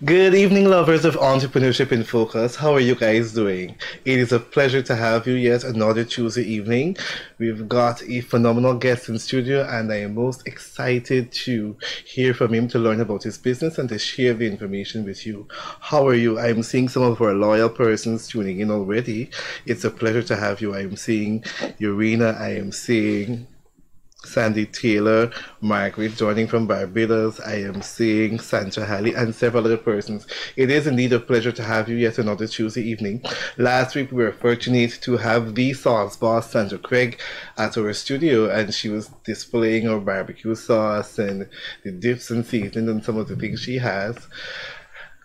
Good evening, lovers of Entrepreneurship in Focus. How are you guys doing? It is a pleasure to have you yet another Tuesday evening. We've got a phenomenal guest in studio, and I am most excited to hear from him to learn about his business and to share the information with you. How are you? I'm seeing some of our loyal persons tuning in already. It's a pleasure to have you. I'm seeing Urena. I am seeing Sandy Taylor, Margaret joining from Barbados. I am seeing Sandra Halley and several other persons. It is indeed a pleasure to have you yet another Tuesday evening. Last week we were fortunate to have the sauce boss, Sandra Craig, at our studio, and she was displaying our barbecue sauce and the dips and seasonings and some of the things she has.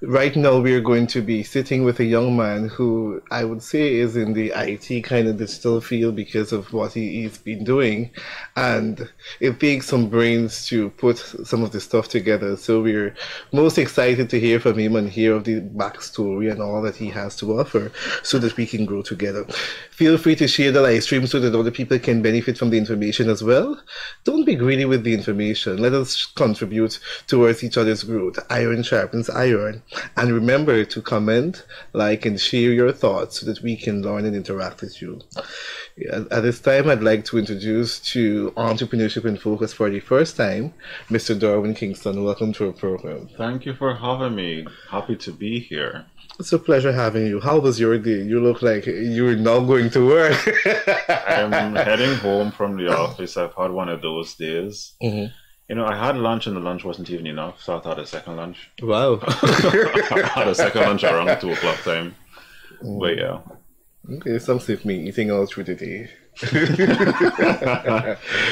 Right now, we're going to be sitting with a young man who I would say is in the IT kind of digital field because of what he's been doing. And it takes some brains to put some of the stuff together. So we're most excited to hear from him and hear of the backstory and all that he has to offer so that we can grow together. Feel free to share the live stream so that other people can benefit from the information as well. Don't be greedy with the information. Let us contribute towards each other's growth. Iron sharpens iron. And remember to comment, like, and share your thoughts so that we can learn and interact with you. At this time, I'd like to introduce to Entrepreneurship in Focus for the first time, Mr. Dorwin Kingston. Welcome to our program. Thank you for having me. Happy to be here. It's a pleasure having you. How was your day? You look like you're now going to work. I'm heading home from the office. I've had one of those days. Mm-hmm. You know, I had lunch and the lunch wasn't even enough, so I thought a second lunch. Wow. I had a second lunch around 2 o'clock time. But yeah. Okay, sounds like me eating all through the day.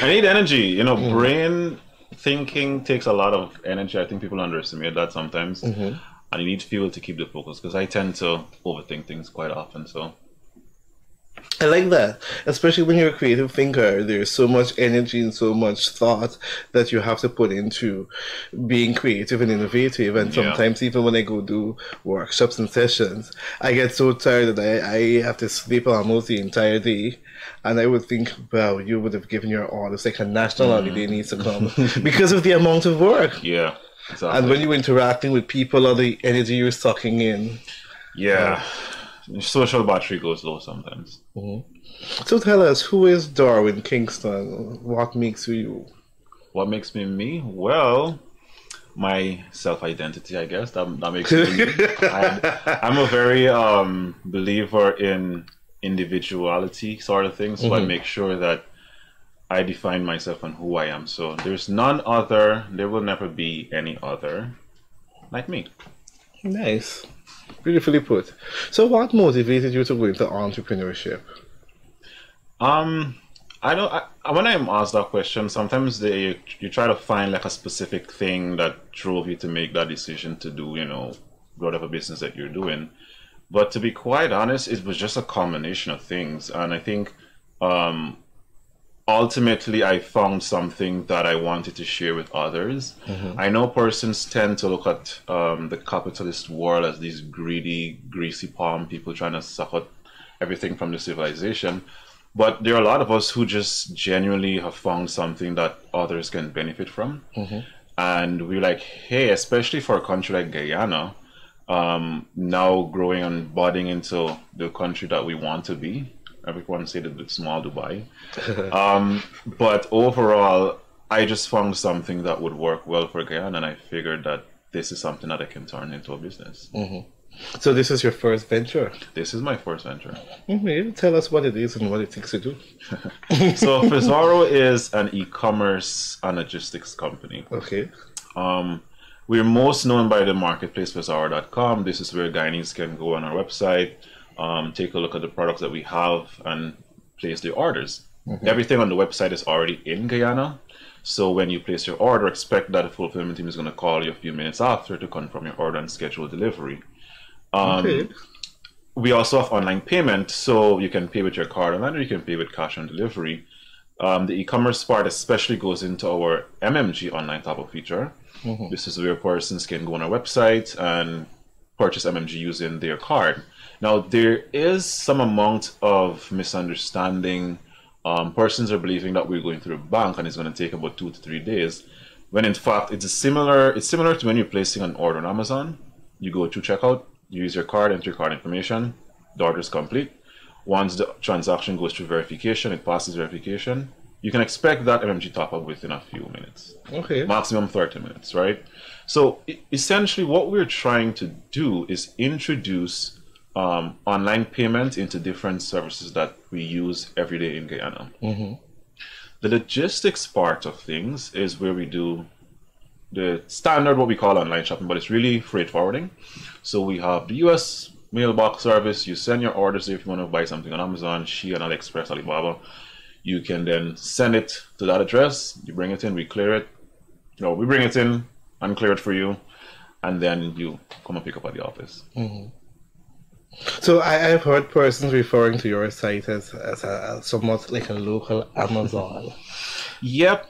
I need energy. You know, brain thinking takes a lot of energy. I think people underestimate that sometimes. And you need fuel to keep the focus because I tend to overthink things quite often. So I like that, especially when you're a creative thinker. There's so much energy and so much thought that you have to put into being creative and innovative. And sometimes even when I go do workshops and sessions, I get so tired that I have to sleep almost the entire day. And I would think, wow, you would have given your all. It's like a national holiday needs to come because of the amount of work. Yeah, exactly. And when you're interacting with people, all the energy you're sucking in. Yeah. Social battery goes low sometimes. So tell us, who is Dorwin Kingston? What makes you? What makes me me? Well, my self-identity, I guess. That makes me me. I'm a very believer in individuality sort of thing. So I make sure that I define myself and who I am. So there's none other, there will never be any other like me. Nice. Beautifully put. So what motivated you to go into entrepreneurship? When I'm asked that question, sometimes you try to find like a specific thing that drove you to make that decision to do, you know, whatever business that you're doing. But to be quite honest, it was just a combination of things. And I think ultimately I found something that I wanted to share with others. I know persons tend to look at the capitalist world as these greedy, greasy palm people trying to suck out everything from the civilization. But there are a lot of us who just genuinely have found something that others can benefit from. And we're like, hey, especially for a country like Guyana, now growing and budding into the country that we want to be. Everyone say that it's small Dubai. But overall, I just found something that would work well for Guyana, and I figured that this is something that I can turn into a business. So this is your first venture? This is my first venture. Tell us what it is and what it takes to do. So Fizarro is an e-commerce and logistics company. Okay. We're most known by the marketplace Fizarro.com. This is where Guyanese can go on our website, take a look at the products that we have and place the orders. Everything on the website is already in Guyana. So when you place your order, expect that the fulfillment team is going to call you a few minutes after to confirm your order and schedule delivery. We also have online payment, so you can pay with your card online or you can pay with cash on delivery. The e-commerce part especially goes into our MMG online top-up feature. This is where persons can go on our website and purchase MMG using their card. Now, there is some amount of misunderstanding. Persons are believing that we're going through a bank and it's going to take about 2 to 3 days, when in fact it's similar to when you're placing an order on Amazon. You go to checkout, you use your card, enter your card information, the order is complete. Once the transaction goes through verification, it passes verification. You can expect that MMG top up within a few minutes. Okay. Maximum 30 minutes, right? So essentially what we're trying to do is introduce online payment into different services that we use every day in Guyana. The logistics part of things is where we do the standard, what we call online shopping, but it's really freight forwarding. So we have the US mailbox service. You send your orders if you want to buy something on Amazon, Shein, AliExpress, Alibaba. You can then send it to that address. You bring it in, we clear it. No, we bring it in and clear it for you, and then you come and pick up at the office. So I've heard persons referring to your site as a somewhat like a local Amazon. Yep.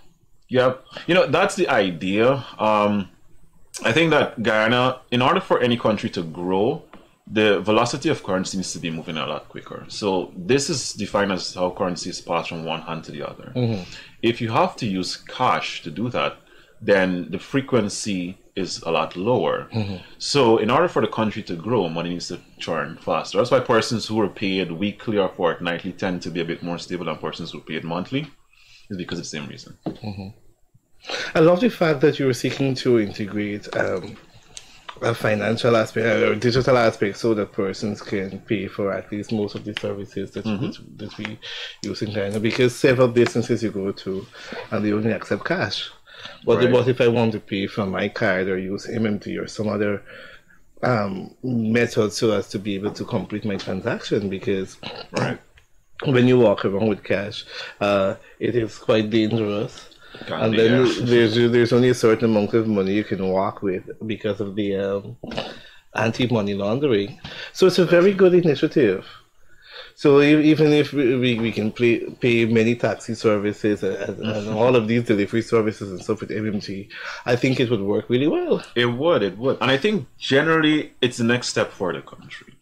You know, that's the idea. I think that Guyana, in order for any country to grow, the velocity of currency needs to be moving a lot quicker. So this is defined as how currency is passed from one hand to the other. If you have to use cash to do that, then the frequency is a lot lower. So in order for the country to grow, money needs to churn faster. That's why persons who are paid weekly or fortnightly tend to be a bit more stable than persons who are paid monthly, is because of the same reason. I love the fact that you were seeking to integrate a financial aspect or digital aspect so that persons can pay for at least most of the services that, that we use in China, because several businesses you go to and they only accept cash. But what if I want to pay from my card or use MMT or some other method so as to be able to complete my transaction? Because when you walk around with cash, it is quite dangerous. And then there's only a certain amount of money you can walk with because of the anti-money laundering. So it's a very good initiative. So even if we can pay many taxi services and all of these delivery services and stuff with MMT, I think it would work really well. It would. And I think generally it's the next step for the country.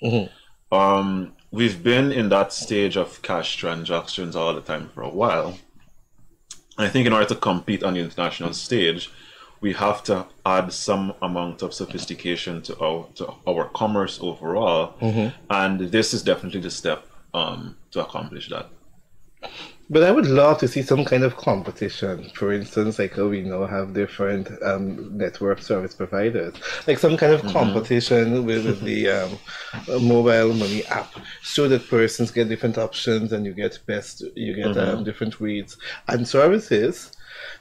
We've been in that stage of cash transactions all the time for a while. I think in order to compete on the international stage, we have to add some amount of sophistication to our commerce overall, and this is definitely the step to accomplish that. But I would love to see some kind of competition. For instance, like we now have different network service providers, like some kind of competition with the mobile money app, so that persons get different options and you get different rates and services,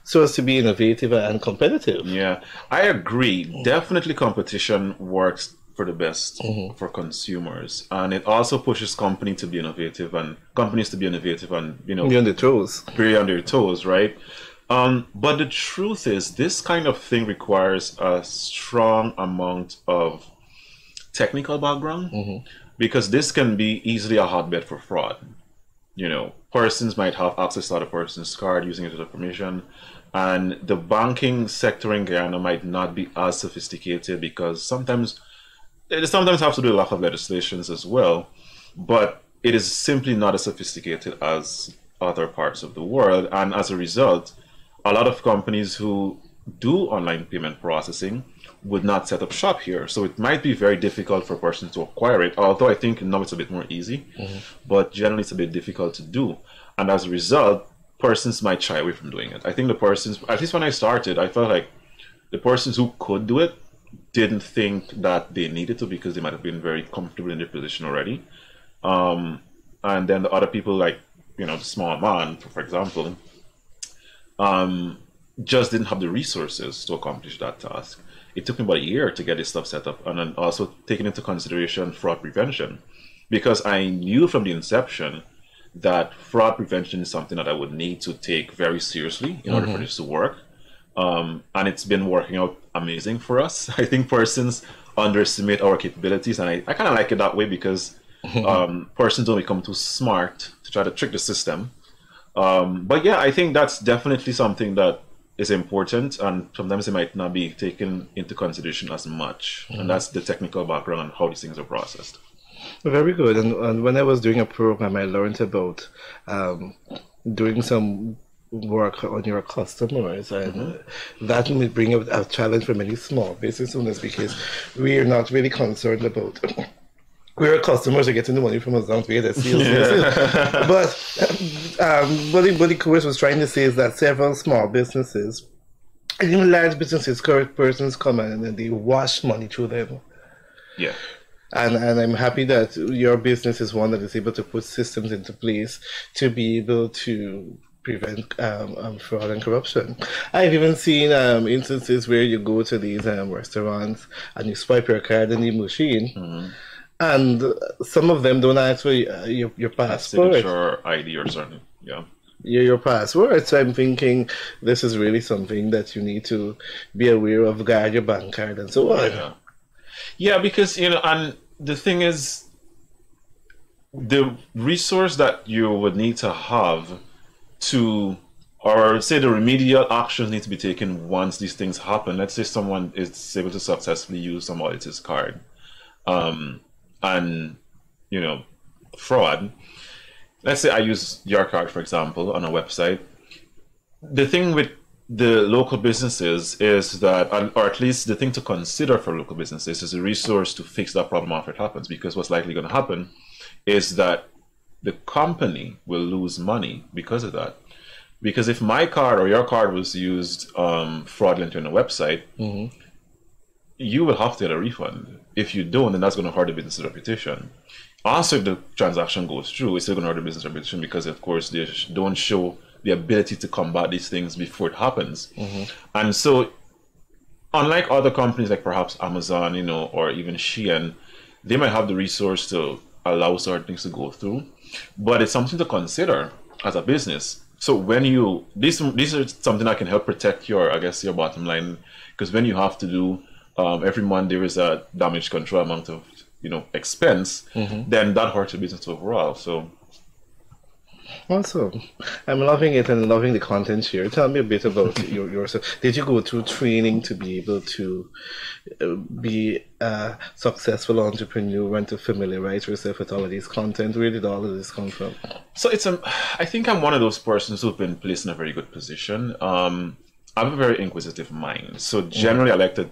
so as to be innovative and competitive. Yeah, I agree. Definitely competition works for the best for consumers, and it also pushes companies to be innovative and be on their toes, right? But the truth is, this kind of thing requires a strong amount of technical background, because this can be easily a hotbed for fraud. You know, persons might have access to other person's card using it without permission, and the banking sector in Guyana might not be as sophisticated, because sometimes it have to do with lack of legislations as well, but it is simply not as sophisticated as other parts of the world. And as a result, a lot of companies who do online payment processing would not set up shop here. So it might be very difficult for persons to acquire it, although I think now it's a bit more easy, but generally it's a bit difficult to do. And as a result, persons might shy away from doing it. I think the persons, at least when I started, I felt like the persons who could do it didn't think that they needed to, because they might have been very comfortable in their position already. And then the other people, like, the small man, for example, just didn't have the resources to accomplish that task. It took me about a year to get this stuff set up, and then also taking into consideration fraud prevention, because I knew from the inception that fraud prevention is something that I would need to take very seriously in order for this to work. And it's been working out amazing for us. I think persons underestimate our capabilities, and I kind of like it that way, because persons don't become too smart to try to trick the system. But yeah, I think that's definitely something that is important, and sometimes it might not be taken into consideration as much. And that's the technical background on how these things are processed. Very good. And when I was doing a program, I learned about doing some work on your customers, and that may bring a challenge for many small business owners because we are not really concerned about where our customers are getting the money from as long as we get a sales. But what the course was trying to say is that several small businesses and even large businesses, correct persons come in and they wash money through them. Yeah. And I'm happy that your business is one that is able to put systems into place to be able to prevent fraud and corruption. I've even seen instances where you go to these restaurants and you swipe your card in the machine, and some of them don't ask for your passport. Signature ID or something. Yeah. Your password. So I'm thinking this is really something that you need to be aware of, guard your bank card and so on. Yeah. Yeah, because, and the thing is, the resource that you would need to have to, or say the remedial actions need to be taken once these things happen. Let's say someone is able to successfully use somebody else's card, and, fraud. Let's say I use your card, for example, on a website. The thing with the local businesses is that, or at least the thing to consider for local businesses is a resource to fix that problem after it happens, because what's likely going to happen is that the company will lose money because of that. Because if my card or your card was used fraudulently on a website, you will have to get a refund. If you don't, then that's going to hurt the business reputation. Also, if the transaction goes through, it's still going to hurt the business reputation because, of course, they don't show the ability to combat these things before it happens. And so, unlike other companies like perhaps Amazon, or even Shein, they might have the resource to allow certain things to go through, but it's something to consider as a business. So when these are something that can help protect your bottom line, because when you have to do every month there is a damage control amount of expense, then that hurts your business overall. So awesome. I'm loving it and loving the content here. Tell me a bit about yourself. Did you go through training to be able to be a successful entrepreneur and to familiarize yourself with all of these content? Where did all of this come from? So I think I'm one of those persons who've been placed in a very good position. I have a very inquisitive mind. So generally I like to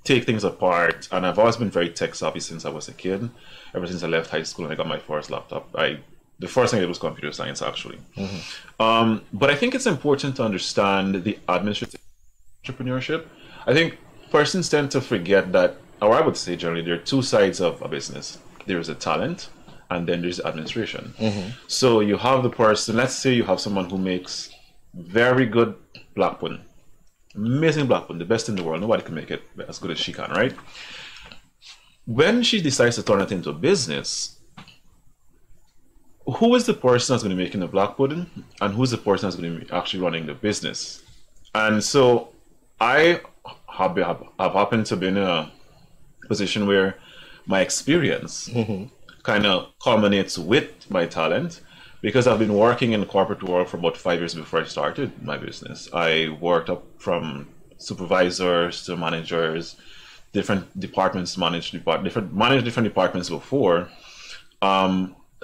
take things apart, and I've always been very tech savvy since I was a kid. Ever since I left high school and I got my first laptop, the first thing I did was computer science, actually. But I think it's important to understand the administrative entrepreneurship. I think persons tend to forget that, or I would say generally, there are two sides of a business. There's a talent, and then there's administration. So you have the person, let's say you have someone who makes very good black pudding. Amazing black pudding, the best in the world. Nobody can make it as good as she can, right? When she decides to turn it into a business, who is the person that's going to be making the black pudding, and who's the person that's going to be actually running the business? And so I have happened to be in a position where my experience kind of culminates with my talent, because I've been working in the corporate world for about 5 years before I started my business. I worked up from supervisors to managers, different departments, managed different departments before.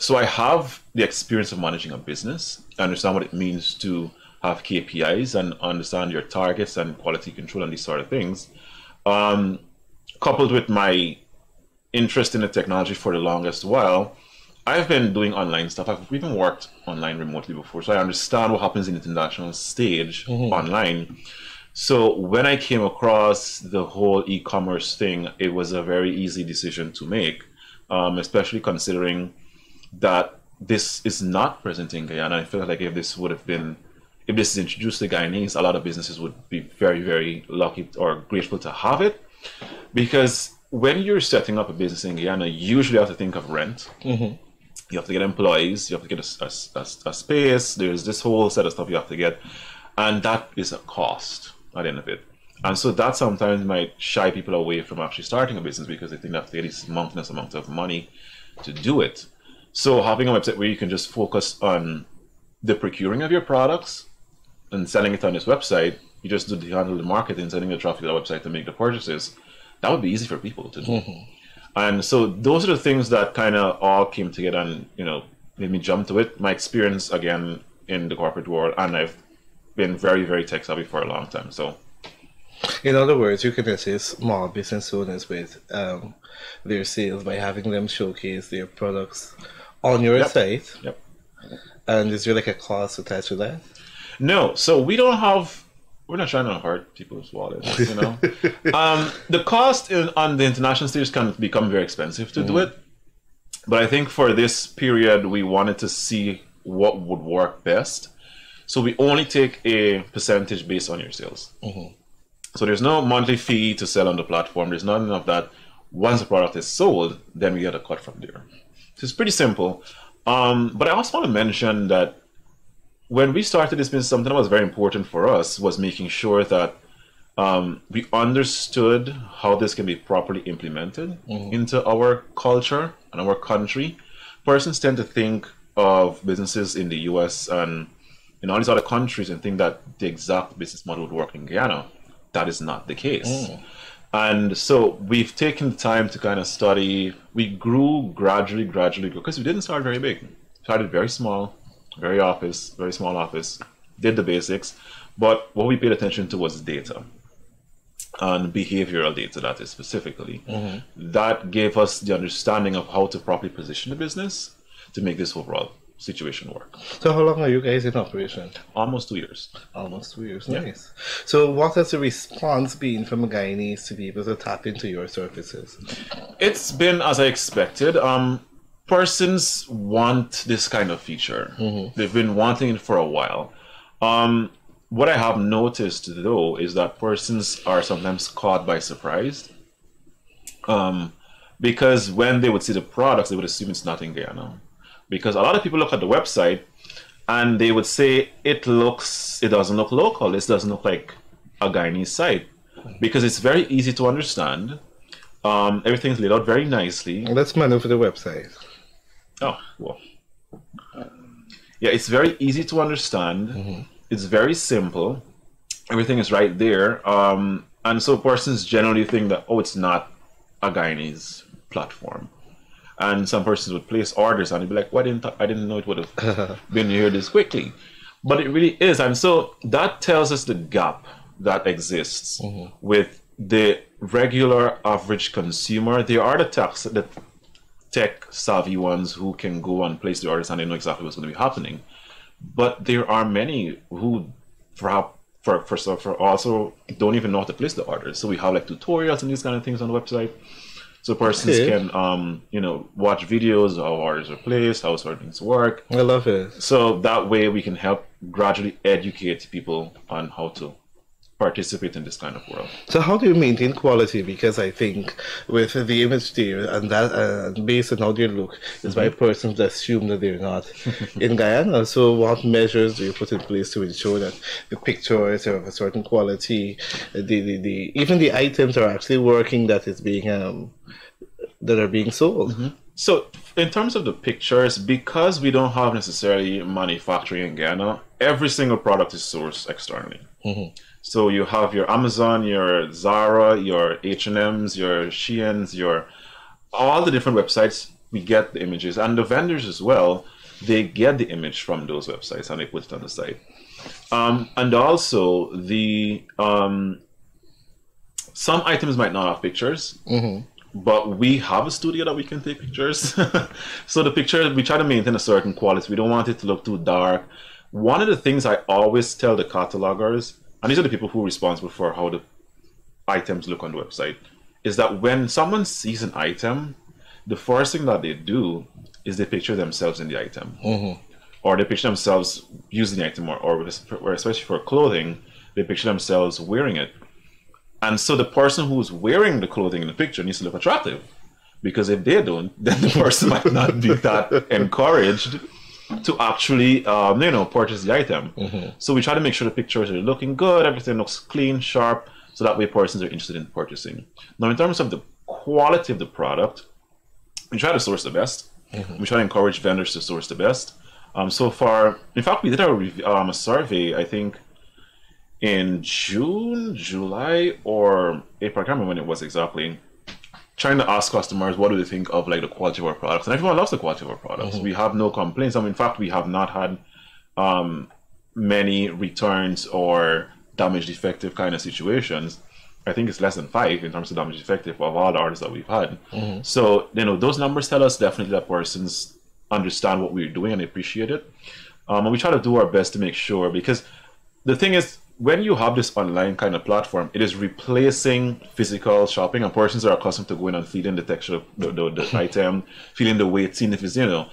So I have the experience of managing a business. I understand what it means to have KPIs and understand your targets and quality control and these sort of things. Coupled with my interest in the technology for the longest while, I've been doing online stuff. I've even worked online remotely before, so I understand what happens in the international stage online. So when I came across the whole e-commerce thing, it was a very easy decision to make, especially considering that this is not present in Guyana. I feel like if this is introduced to Guyanese, a lot of businesses would be very, very lucky or grateful to have it, because when you're setting up a business in Guyana, you usually have to think of rent. You have to get employees, you have to get a space, there's this whole set of stuff you have to get, and that is a cost at the end of it. And so that sometimes might shy people away from actually starting a business, because they think they have to get this mountainous amount of money to do it. So having a website where you can just focus on the procuring of your products and selling it on this website, you just handle the marketing, sending the traffic to the website to make the purchases, that would be easy for people to do. And so those are the things that kind of all came together and, made me jump to it. My experience, again, in the corporate world, and I've been very, very tech savvy for a long time. So, in other words, you can assist small business owners with their sales by having them showcase their products on your yep. site. Yep. And is there like a cost attached to that? No. So we don't have. We're not trying to hurt people's wallets, you know. The cost on the international stage can become very expensive to do it. But I think for this period, we wanted to see what would work best. So we only take a percentage based on your sales. So there's no monthly fee to sell on the platform. There's none of that. Once the product is sold, then we get a cut from there. So it's pretty simple. But I also want to mention that when we started this business, something that was very important for us was making sure that we understood how this can be properly implemented into our culture and our country. Persons tend to think of businesses in the US and in all these other countries and think that the exact business model would work in Guyana. That is not the case. And so we've taken the time to kind of study. We grew gradually, because we didn't start very big. Started very small, very small office, did the basics. But what we paid attention to was data and behavioral data, that is specifically. That gave us the understanding of how to properly position the business to make this overall situation work. So how long are you guys in operation? Almost 2 years. Almost 2 years, nice. So what has the response been from Guyanese to be able to tap into your services? It's been as I expected. Persons want this kind of feature. They've been wanting it for a while. What I have noticed though is that persons are sometimes caught by surprise. Because when they would see the products, they would assume it's not in Guyana. Because a lot of people look at the website and they would say it doesn't look local, this doesn't look like a Guyanese site. Because it's very easy to understand. Everything's laid out very nicely. Let's maneuver the website. Oh, well. Yeah, it's very easy to understand. It's very simple. Everything is right there. And so persons generally think that, oh, it's not a Guyanese platform. And some persons would place orders and they'd be like, "Why I didn't know it would have been here this quickly." But it really is. And so that tells us the gap that exists with the regular average consumer. There are the tech savvy ones who can go and place the orders and they know exactly what's going to be happening. But there are many who perhaps also don't even know how to place the orders. So we have like tutorials and these kind of things on the website. So persons can, watch videos of how orders are placed, how certain things work. I love it. So that way we can help gradually educate people on how to participate in this kind of world. So how do you maintain quality? Because I think with the image there and that based on how they look, is why persons assume that they're not in Guyana. So what measures do you put in place to ensure that the pictures are of a certain quality, even the items are actually working, that is being that are being sold? So in terms of the pictures, because we don't have necessarily manufacturing in Guyana, every single product is sourced externally. So you have your Amazon, your Zara, your H&M's, your Shein's, all the different websites, we get the images. And the vendors as well, they get the image from those websites and they put it on the site. And also, some items might not have pictures, but we have a studio that we can take pictures. So the picture, we try to maintain a certain quality. We don't want it to look too dark. One of the things I always tell the catalogers, and these are the people who are responsible for how the items look on the website, is that when someone sees an item, the first thing that they do is they picture themselves in the item. Or they picture themselves using the item, or especially for clothing, they picture themselves wearing it. And so the person who's wearing the clothing in the picture needs to look attractive. Because if they don't, then the person might not be that encouraged to actually, purchase the item. So we try to make sure the pictures are looking good, everything looks clean, sharp, so that way persons are interested in purchasing. Now, in terms of the quality of the product, we try to source the best. We try to encourage vendors to source the best. So far, in fact, we did a survey, I think, in June, July, or April, I can't remember when it was exactly, trying to ask customers what do they think of like the quality of our products, and everyone loves the quality of our products. We have no complaints. In fact, we have not had many returns or damage defective kind of situations. I think it's less than 5 in terms of damage defective of all the orders that we've had. So, you know, those numbers tell us definitely that persons understand what we're doing and appreciate it. And we try to do our best to make sure, because the thing is, when you have this online kind of platform, it is replacing physical shopping, and persons are accustomed to going and feeling the texture, the item, feeling the weight, seeing if it's, you know.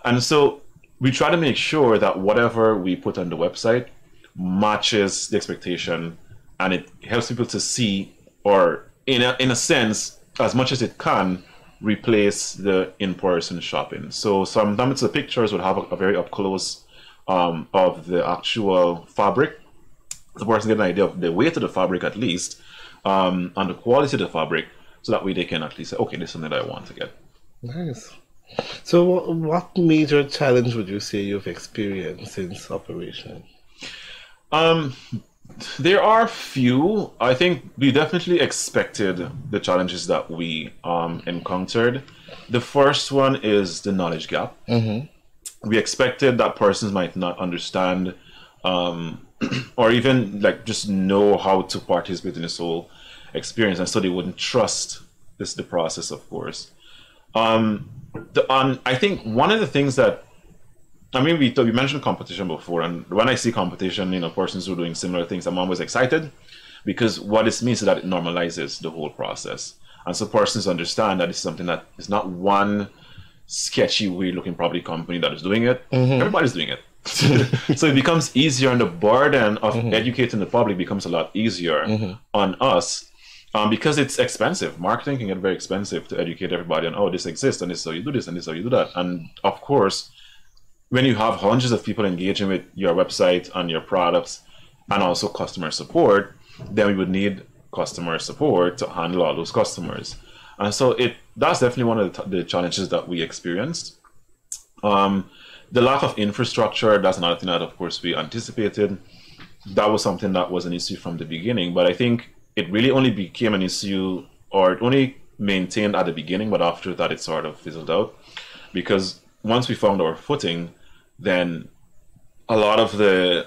And so we try to make sure that whatever we put on the website matches the expectation, and it helps people to see, or in a sense, as much as it can, replace the in-person shopping. So sometimes the pictures would have a very up close of the actual fabric. The person get an idea of the weight of the fabric at least, and the quality of the fabric, so that way they can at least say, okay, this is something that I want to get. Nice. So what major challenge would you say you've experienced since operation? There are few. I think we definitely expected the challenges that we encountered. The first one is the knowledge gap. We expected that persons might not understand or even like just know how to participate in this whole experience, and so they wouldn't trust the process, of course. I think one of the things that, I mean, we mentioned competition before, and when I see competition, you know, persons who are doing similar things, I'm always excited, because what this means is that it normalizes the whole process. And so persons understand that it's something that is not one sketchy, weird-looking property company that is doing it. Everybody's doing it. So it becomes easier, and the burden of educating the public becomes a lot easier on us, because it's expensive. Marketing can get very expensive to educate everybody on, oh, this exists, and this is how you do this, and this is how you do that. And of course, when you have hundreds of people engaging with your website and your products, and also customer support, then we would need customer support to handle all those customers. And so that's definitely one of the challenges that we experienced. The lack of infrastructure, that's another thing that, of course, we anticipated. That was something that was an issue from the beginning, but I think it really only became an issue, or it only maintained at the beginning, but after that it sort of fizzled out, because once we found our footing, then a lot of the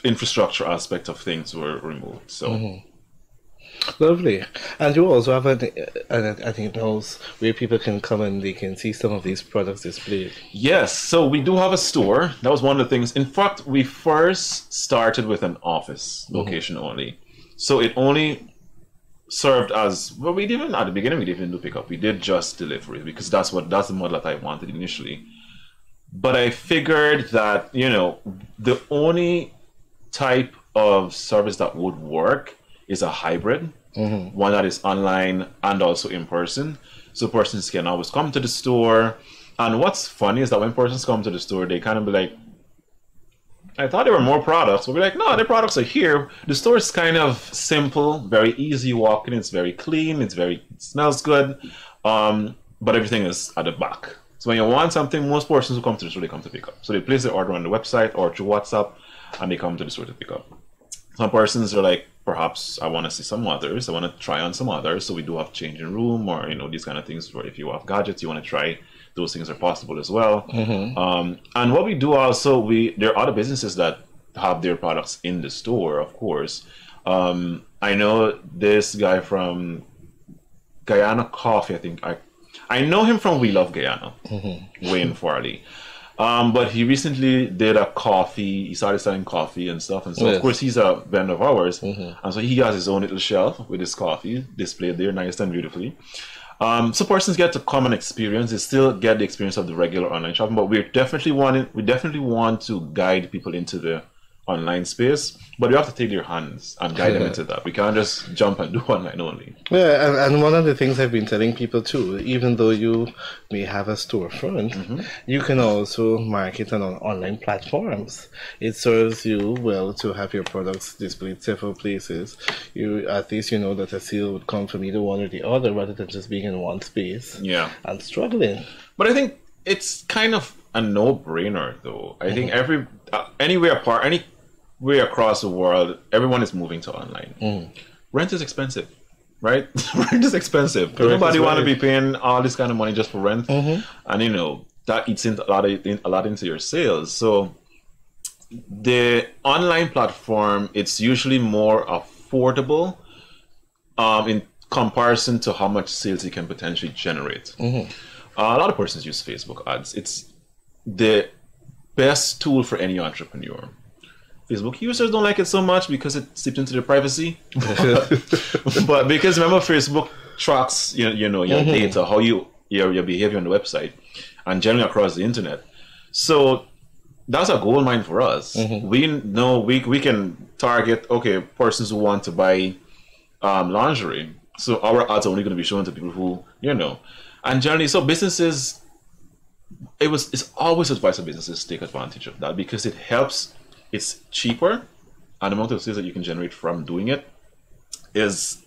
infrastructure aspect of things were removed. So Lovely. And you also have I think those where people can come and they can see some of these products displayed. Yes, so we do have a store. That was one of the things. In fact, we first started with an office location only. So it only served as, well, we didn't, at the beginning we didn't do pickup. We did just delivery, because that's the model that I wanted initially. But I figured that, you know, the only type of service that would work is a hybrid, one that is online and also in person. So persons can always come to the store. And what's funny is that when persons come to the store, they kind of be like, I thought there were more products. We'll be like, no, the products are here. The store is kind of simple, very easy walking. It's very clean. It smells good. But everything is at the back. So when you want something, most persons who come to the store, they come to pick up. So they place their order on the website or through WhatsApp, and they come to the store to pick up. Some persons are like, perhaps I want to see some others. I want to try on some others. So we do have changing room, or, you know, these kind of things where if you have gadgets, you want to try, those things are possible as well. And what we do also, there are other businesses that have their products in the store, of course. I know this guy from Guyana Coffee, I think. I know him from We Love Guyana, Wayne Farley. But he recently did a coffee, he started selling coffee and stuff. And so, of course, he's a vendor of ours. And so he has his own little shelf with his coffee displayed there, nice and beautifully. So persons get to come and experience, they still get the experience of the regular online shopping, but we definitely want to guide people into the online space, but we have to take their hands and guide them into that. We can't just jump and do online only. Yeah, and one of the things I've been telling people too, even though you may have a storefront, you can also market on online platforms. It serves you well to have your products displayed several places. At least you know that a sale would come from either one or the other, rather than just being in one space and struggling. But I think it's kind of a no-brainer, though. I think anywhere across the world, everyone is moving to online. Rent is expensive, right? Rent is expensive. Nobody want to be paying all this kind of money just for rent, and you know that eats into a lot into your sales. So the online platform, it's usually more affordable in comparison to how much sales you can potentially generate. A lot of persons use Facebook ads. It's the best tool for any entrepreneur. Facebook users don't like it so much because it seeps into their privacy. But because remember, Facebook tracks you know your data, how your behavior on the website, and generally across the internet. So that's a gold mine for us. We know we can target persons who want to buy lingerie. So our ads are only going to be shown to people who and generally, so businesses. It's always advised for businesses to take advantage of that because it helps. It's cheaper, and the amount of sales that you can generate from doing it is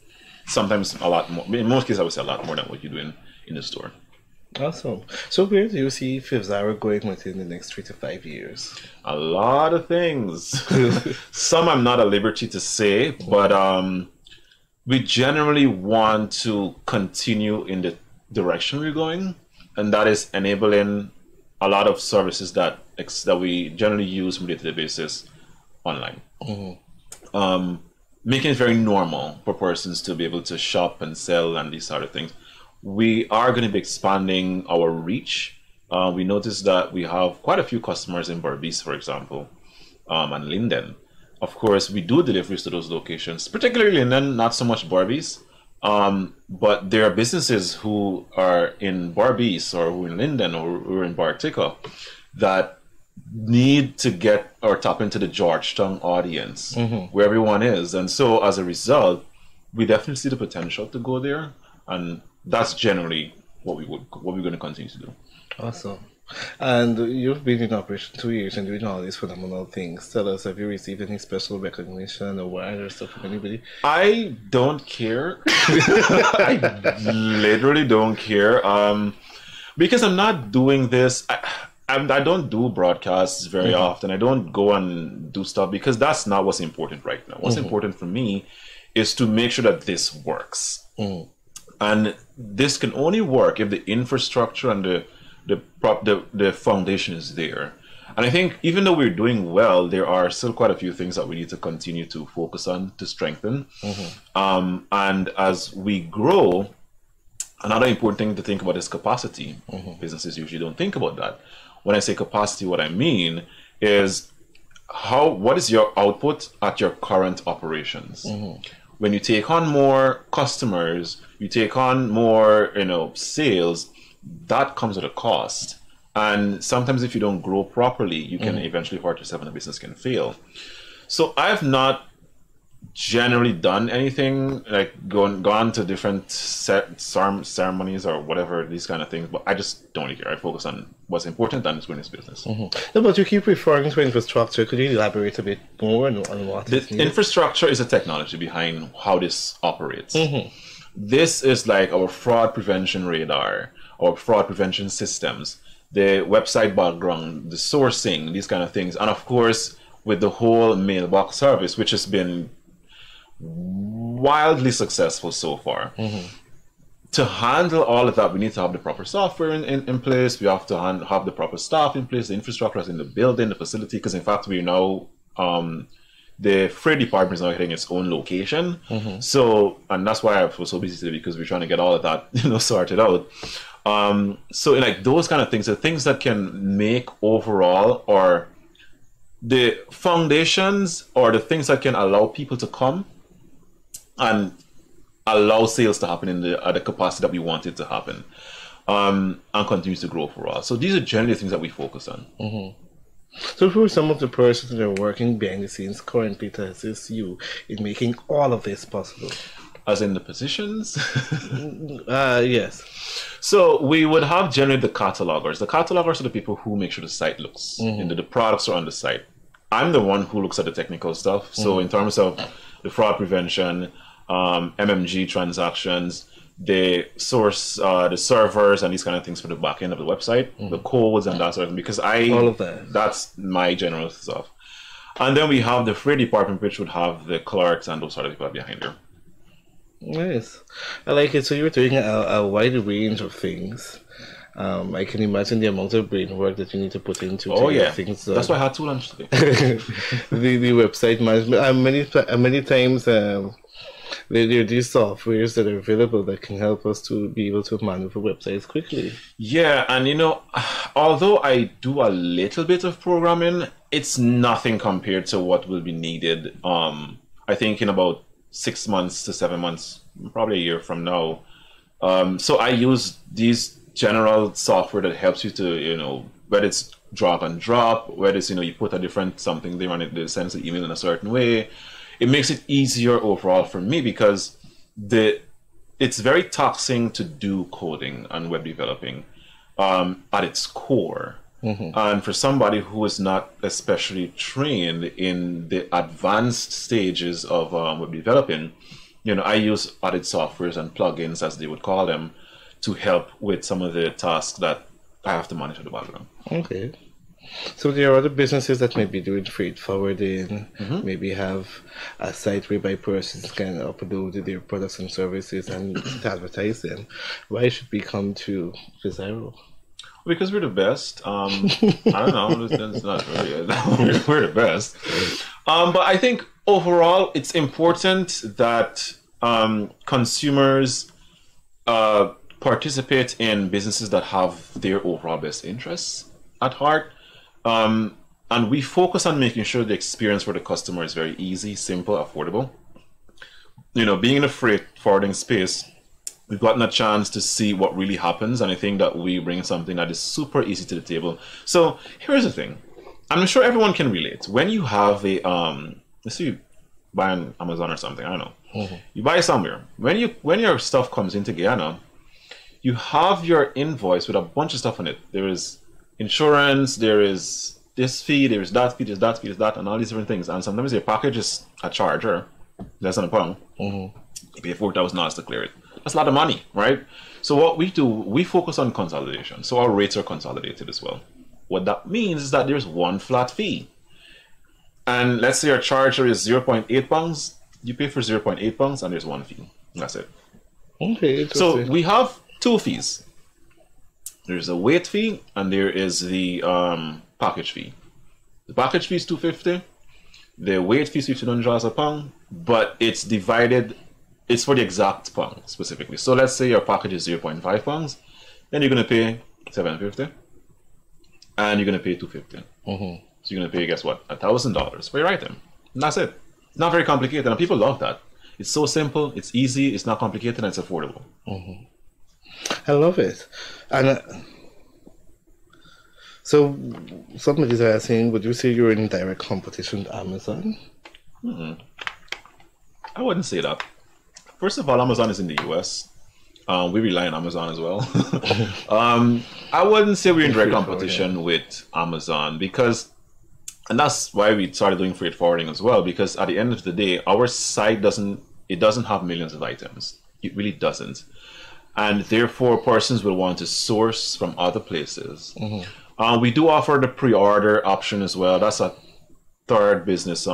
sometimes a lot more. In most cases, I would say a lot more than what you're doing in the store. Awesome. So where do you see Fivzara going within the next 3 to 5 years? A lot of things. Some I'm not at liberty to say, but we generally want to continue in the direction we're going, and that is enabling a lot of services that we generally use on a day-to-day basis online. Making it very normal for persons to be able to shop and sell and these sort of things. We are going to be expanding our reach. We noticed that we have quite a few customers in Berbice, for example, and Linden. Of course, we do deliveries to those locations, particularly Linden, not so much Berbice. But there are businesses who are in Berbice or who are in Linden or who are in Bartica that need to get or tap into the Georgetown audience where everyone is. And so as a result, we definitely see the potential to go there. And that's generally what we're going to continue to do. Awesome. And you've been in operation 2 years and doing all these phenomenal things. Tell us, have you received any special recognition or award or stuff from anybody? I don't care. I literally don't care. Because I'm not doing this. I don't do broadcasts very often. I don't go and do stuff because that's not what's important right now. What's important for me is to make sure that this works. And this can only work if the infrastructure and the foundation is there. And I think even though we're doing well, there are still quite a few things that we need to continue to focus on to strengthen. And as we grow, another important thing to think about is capacity. Businesses usually don't think about that. When I say capacity, what I mean is what is your output at your current operations? When you take on more customers, you take on more, sales, that comes at a cost. And sometimes if you don't grow properly, you can eventually hurt yourself and the business can fail. So I've not generally done anything like gone to different ceremonies or whatever, these kind of things, but I just don't really care. I focus on what's important and it's going this business. No, but you keep referring to infrastructure. Could you elaborate a bit more on what the infrastructure is a technology behind how this operates. This is like our fraud prevention radar, our fraud prevention systems, the website background, the sourcing, these kind of things, and of course with the whole mailbox service, which has been wildly successful so far. To handle all of that, we need to have the proper software in place. We have to have the proper staff in place, the infrastructure is in the building, the facility, because in fact we now the freight department is now hitting its own location. So, and that's why I was so busy today, because we're trying to get all of that sorted out. So like those kind of things, the things that can make overall, or the foundations or the things that can allow people to come and allow sales to happen at the capacity that we want it to happen, and continues to grow for us. So these are generally the things that we focus on. So who are some of the persons that are working behind the scenes currently to assist you in making all of this possible? As in the positions? Yes. So we would have generally the catalogers. The catalogers are the people who make sure the site looks, the products are on the site. I'm the one who looks at the technical stuff. So in terms of the fraud prevention, MMG transactions, the source, the servers, and these kind of things for the back end of the website, the codes and that sort of thing, because all of that's my general stuff. And then we have the freight department, which would have the clerks and those sort of people behind there. Nice. I like it. So you're doing a wide range of things. I can imagine the amount of brain work that you need to put into Oh to get yeah, things done. that's why I had 2 lunch today. The website management. Many times there are these softwares that are available that can help us to be able to maneuver websites quickly. Yeah, and although I do a little bit of programming, it's nothing compared to what will be needed. I think in about 6 months to 7 months, probably a year from now. So I use these general software that helps you to, whether it's drag and drop, whether it's, you put a different something there and it sends the email in a certain way. It makes it easier overall for me because it's very taxing to do coding and web developing at its core. And for somebody who is not especially trained in the advanced stages of web developing, I use added softwares and plugins, as they would call them, to help with some of the tasks that I have to manage in the background. Okay. So there are other businesses that may be doing freight forwarding, maybe have a site whereby persons can upload their products and services and advertise them. Why should we come to Bizarro? Because we're the best. I don't know. That's not really we're the best. But I think overall, it's important that consumers participate in businesses that have their overall best interests at heart. And we focus on making sure the experience for the customer is very easy, simple, affordable. Being in a freight forwarding space, we've gotten a chance to see what really happens, and I think that we bring something that is super easy to the table. So here's the thing. I'm sure everyone can relate. When you have a, let's say you buy on Amazon or something, I don't know. You buy somewhere. When your stuff comes into Guyana, you have your invoice with a bunch of stuff on it. There is insurance, there is this fee, there is that fee, there's that fee, there's that, and all these different things. And sometimes your package is a charger, less than £1. You pay $4,000 to clear it. That's a lot of money, right? So what we do, we focus on consolidation. So our rates are consolidated as well. What that means is that there's one flat fee. And let's say our charger is £0.8, you pay for £0.8 and there's one fee. That's it. Okay. So we have 2 fees. There's a weight fee and there is the package fee. The package fee is $250. The weight fee is $1,500 a pound, but it's divided. It's for the exact pound specifically. So let's say your package is 0.5 pounds, then you're gonna pay $750, and you're gonna pay $250. So you're gonna pay, guess what, $1,000 for your item. And that's it. It's not very complicated, and people love that. It's so simple, it's easy, it's not complicated, and it's affordable. I love it. And so somebody's asking, would you say you're in direct competition with Amazon? I wouldn't say that. First of all, Amazon is in the US. We rely on Amazon as well. I wouldn't say we're in direct competition with Amazon because, and that's why we started doing freight forwarding as well, because at the end of the day, our site doesn't have millions of items. It really doesn't. And therefore, persons will want to source from other places. We do offer the pre-order option as well. That's a third business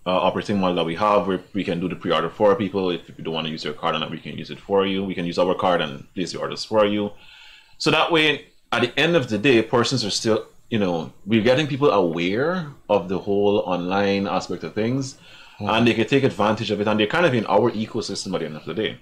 operating model that we have, where we can do the pre-order for people. If you don't want to use your card or not, we can use it for you. We can use our card and place the orders for you. So that way, at the end of the day, persons are still, we're getting people aware of the whole online aspect of things, and they can take advantage of it, and they're kind of in our ecosystem at the end of the day.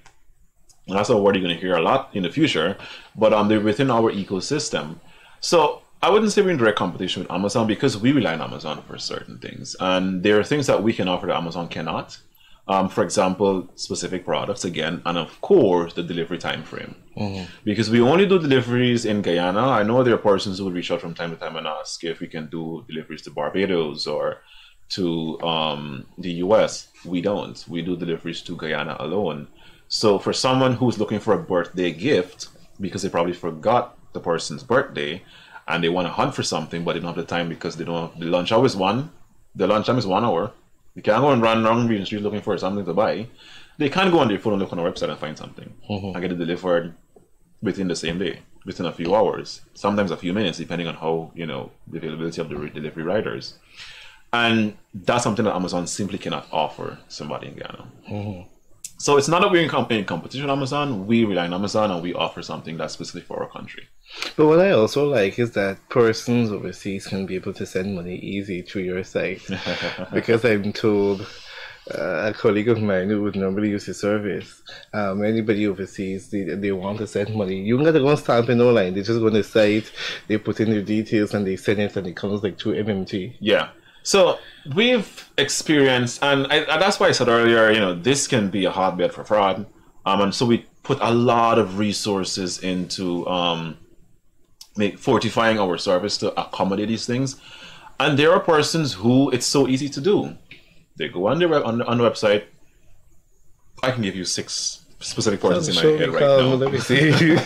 And that's a word you're going to hear a lot in the future, but they're within our ecosystem. So I wouldn't say we're in direct competition with Amazon because we rely on Amazon for certain things. And there are things that we can offer that Amazon cannot. For example, specific products, again, and of course, the delivery time frame. Because we only do deliveries in Guyana. I know there are persons who would reach out from time to time and ask if we can do deliveries to Barbados or to the US. We don't. We do deliveries to Guyana alone. So for someone who's looking for a birthday gift, because they probably forgot the person's birthday, and they want to hunt for something, but they don't have the time because they don't have, the lunch hour is the lunch time is 1 hour. You can't go and run around the street looking for something to buy. They can't go on their phone and look on our website and find something and get it delivered within the same day, within a few hours, sometimes a few minutes, depending on how, the availability of the delivery riders. And that's something that Amazon simply cannot offer somebody in Ghana. So it's not that we're in competition with Amazon. We rely on Amazon and we offer something that's specifically for our country. But what I also like is that persons overseas can be able to send money easy through your site. Because I'm told a colleague of mine who would normally use the service, anybody overseas, they want to send money. You don't got to go and stamp in online. They just go on the site, they put in their details, and they send it, and it comes like through MMG. Yeah. So we've experienced, and that's why I said earlier, you know, this can be a hotbed for fraud. And so we put a lot of resources into fortifying our service to accommodate these things. And there are persons who it's so easy to do. They go on the website. I can give you 6 specific persons in my head right now. Let me see.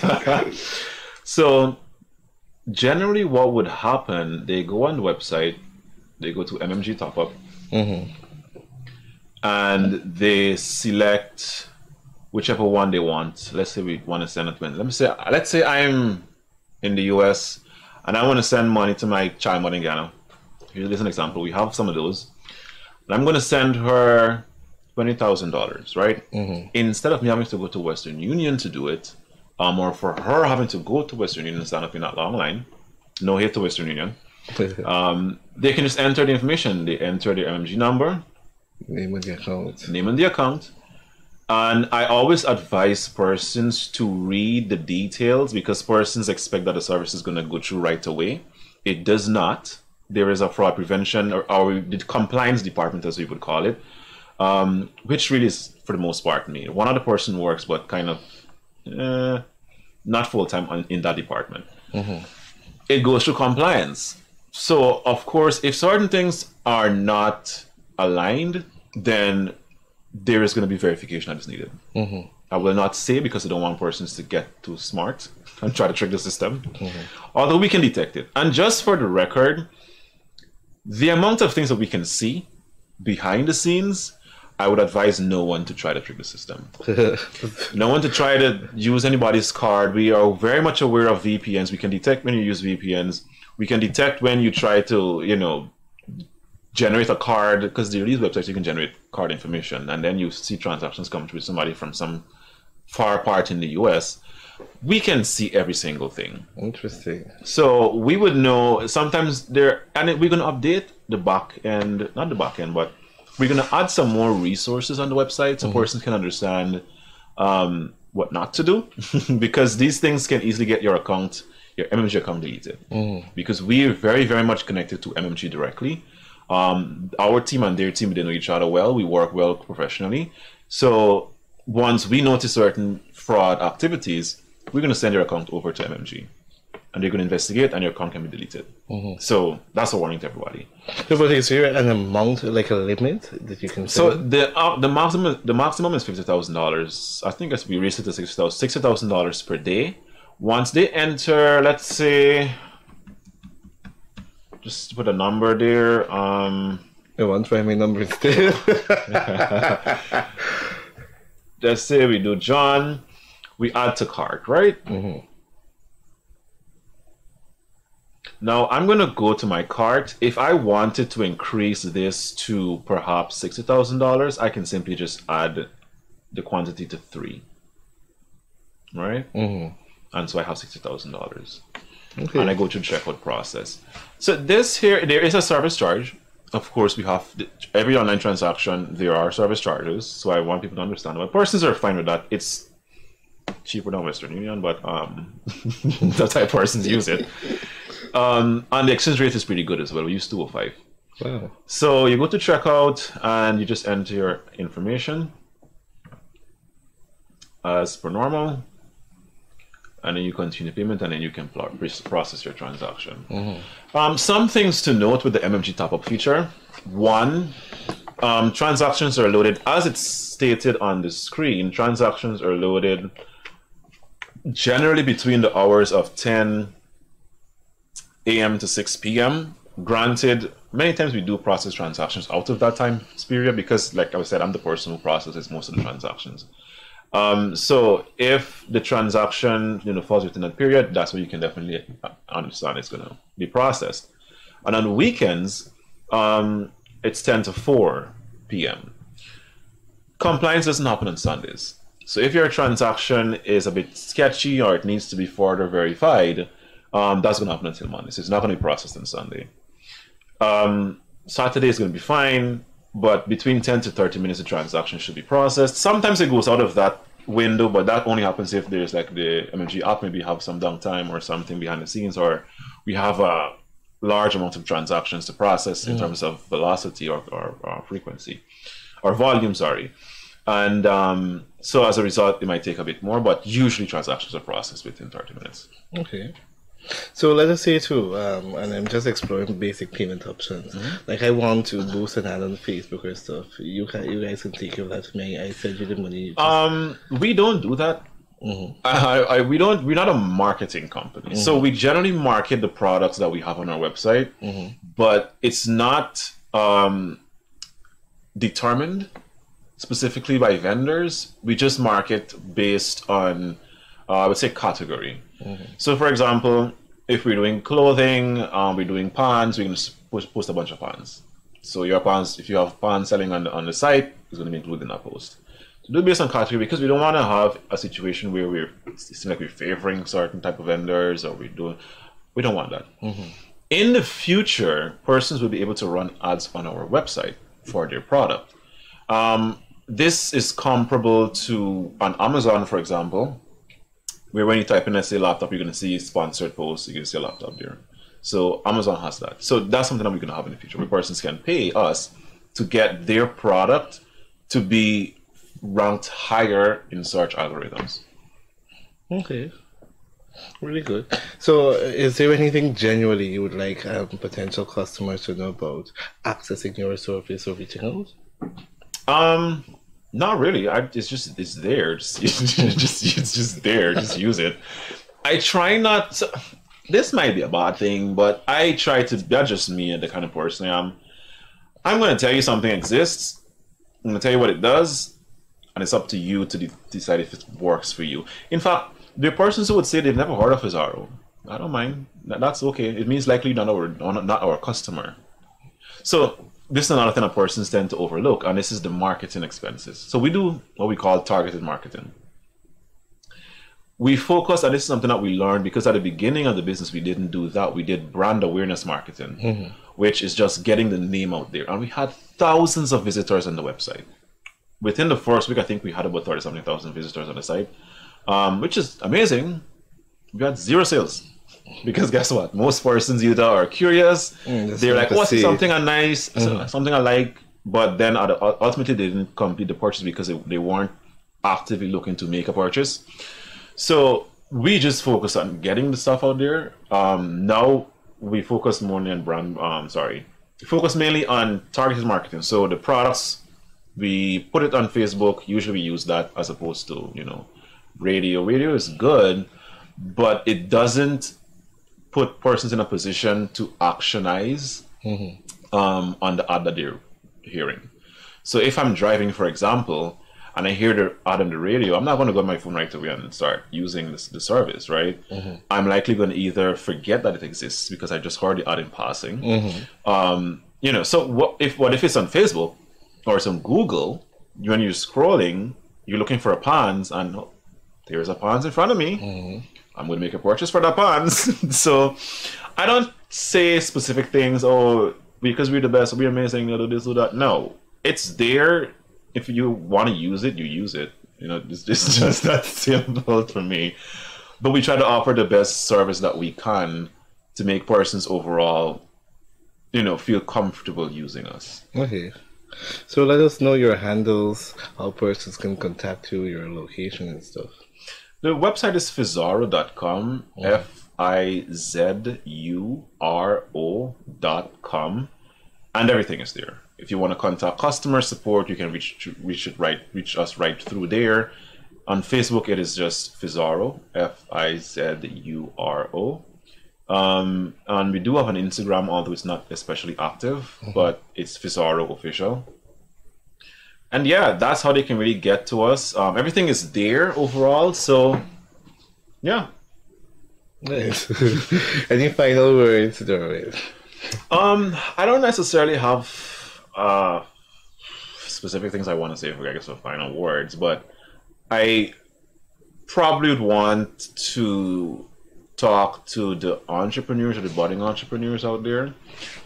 So generally what would happen, they go on the website, they go to MMG top up, and they select whichever one they want. Let's say we want to send it to let's say I'm in the US and I want to send money to my child mother in Ghana. Here's an example. We have some of those. And I'm going to send her $20,000, right? Instead of me having to go to Western Union to do it, or for her having to go to Western Union and stand up in that long line, no hate to Western Union, they can just enter the information. They enter their MMG number, Name and the account. name and the account. And I always advise persons to read the details because persons expect that the service is going to go through right away. It does not. There is a fraud prevention or the compliance department, as we would call it, which really is, for the most part, me. One other person works, but kind of not full-time in that department. It goes through compliance. So, of course, if certain things are not aligned, then there is going to be verification that is needed. I will not say because I don't want persons to get too smart and try to trick the system. Although we can detect it. And just for the record, the amount of things that we can see behind the scenes, I would advise no one to try to trick the system. No one to try to use anybody's card. We are very much aware of VPNs. We can detect when you use VPNs. We can detect when you try to, you know, generate a card, because there are these websites you can generate card information, and then you see transactions come through somebody from some far part in the US. We can see every single thing. Interesting. So we would know sometimes we're going to update the back end, not the back end, but we're going to add some more resources on the website so persons can understand what not to do, because these things can easily get your account, your MMG account deleted, because we are very, very much connected to MMG directly. Our team and their team, they know each other well. We work well professionally. So once we notice certain fraud activities, we're going to send your account over to MMG, and they're going to investigate, and your account can be deleted. So that's a warning to everybody. So, but is there an amount, like a limit that you can So send? the maximum is $50,000. I think we raised it to $60,000 per day. Once they enter, let's say, just put a number there. I want to try my number instead. Let's say we do John. We add to cart, right? Now I'm going to go to my cart. If I wanted to increase this to perhaps $60,000, I can simply just add the quantity to 3, right? And so I have $60,000. Okay. And I go through the checkout process. So this here, there is a service charge. Of course, we have every online transaction, there are service charges. So I want people to understand. But persons are fine with that. It's cheaper than Western Union, but that's how persons use it. And the exchange rate is pretty good as well. We use 205. Wow. So you go to checkout and you just enter your information as per normal. And then you continue payment, and then you can process your transaction. Some things to note with the MMG top-up feature. One, transactions are loaded, as it's stated on the screen, transactions are loaded generally between the hours of 10 a.m. to 6 p.m. Granted, many times we do process transactions out of that time period because, like I said, I'm the person who processes most of the transactions. So if the transaction falls within that period, that's when you can definitely understand it's going to be processed. And on weekends, it's 10 to 4 p.m. Compliance doesn't happen on Sundays. So if your transaction is a bit sketchy or it needs to be further verified, that's going to happen until Monday. So it's not going to be processed on Sunday. Saturday is going to be fine, but between 10 to 30 minutes, the transaction should be processed. Sometimes it goes out of that window, but that only happens if there's like the MMG app maybe have some downtime or something behind the scenes, or we have a large amount of transactions to process in terms of velocity or frequency or volume, sorry. And so as a result, it might take a bit more, but usually transactions are processed within 30 minutes. Okay. So let us say too, and I'm just exploring basic payment options. Like I want to boost an ad on Facebook or stuff. You guys can take care of that for me. I send you the money. We don't do that. We're not a marketing company. So we generally market the products that we have on our website, but it's not determined specifically by vendors. We just market based on, I would say, category. So, for example, if we're doing clothing, we're doing pants, we can post a bunch of pants. So your pants, if you have pants selling on the site, it's going to be included in that post. So do it based on category, because we don't want to have a situation where it seems like we're favoring certain type of vendors, or we don't want that. In the future, persons will be able to run ads on our website for their product. This is comparable to on Amazon, for example, where when you type in, let's say, laptop, you're going to see sponsored posts, you're going to see a laptop there. So Amazon has that. So that's something that we're going to have in the future, where persons can pay us to get their product to be ranked higher in search algorithms. Okay. Really good. So is there anything genuinely you would like potential customers to know about accessing your service or reaching out? Not really. It's there. It's just there. Just use it. I try not to, this might be a bad thing, but I try to, that's just me and the kind of person I am. I'm going to tell you something exists. I'm going to tell you what it does, and it's up to you to decide if it works for you. In fact, there are persons who would say they've never heard of Fizzaro. I don't mind. That's okay. It means likely not our customer. So this is another thing that persons tend to overlook, and this is the marketing expenses. So we do what we call targeted marketing. We focus, and this is something that we learned because at the beginning of the business, we didn't do that. We did brand awareness marketing, which is just getting the name out there. And we had thousands of visitors on the website. Within the first week, I think we had about 30-something thousand visitors on the site, which is amazing. We had 0 sales. Because guess what? Most persons either are curious, they're like, what's something I nice, something I like, but then ultimately they didn't complete the purchase because they weren't actively looking to make a purchase. So we just focus on getting the stuff out there. Now we focus more on we focus mainly on targeted marketing. So the products, we put it on Facebook. Usually we use that as opposed to, radio. Radio is good, but it doesn't put persons in a position to actionize on the ad that they're hearing. So if I'm driving, for example, and I hear the ad on the radio, I'm not going to go on my phone right away and start using the service, right? I'm likely going to either forget that it exists because I just heard the ad in passing. So what if it's on Facebook or it's on Google? When you're scrolling, you're looking for a pants, and there's a pants in front of me. I'm going to make a purchase for that pants. So I don't say specific things, because we're the best, we're amazing, do this, do that. No, it's there. If you want to use it, you use it. It's just that simple for me. But we try to offer the best service that we can to make persons overall, feel comfortable using us. Okay. So let us know your handles, how persons can contact you, your location and stuff. The website is Fizzaro.com, Fizuro.com, and everything is there. If you want to contact customer support, you can reach us right through there. On Facebook, it is just Fizzaro, Fizuro. And we do have an Instagram, although it's not especially active, but it's Fizzaro Official. And yeah, that's how they can really get to us. Everything is there overall, so yeah. Nice. Any final words, Dorwin? I don't necessarily have specific things I want to say for, I guess, for final words, but I probably would want to talk to the entrepreneurs or the budding entrepreneurs out there.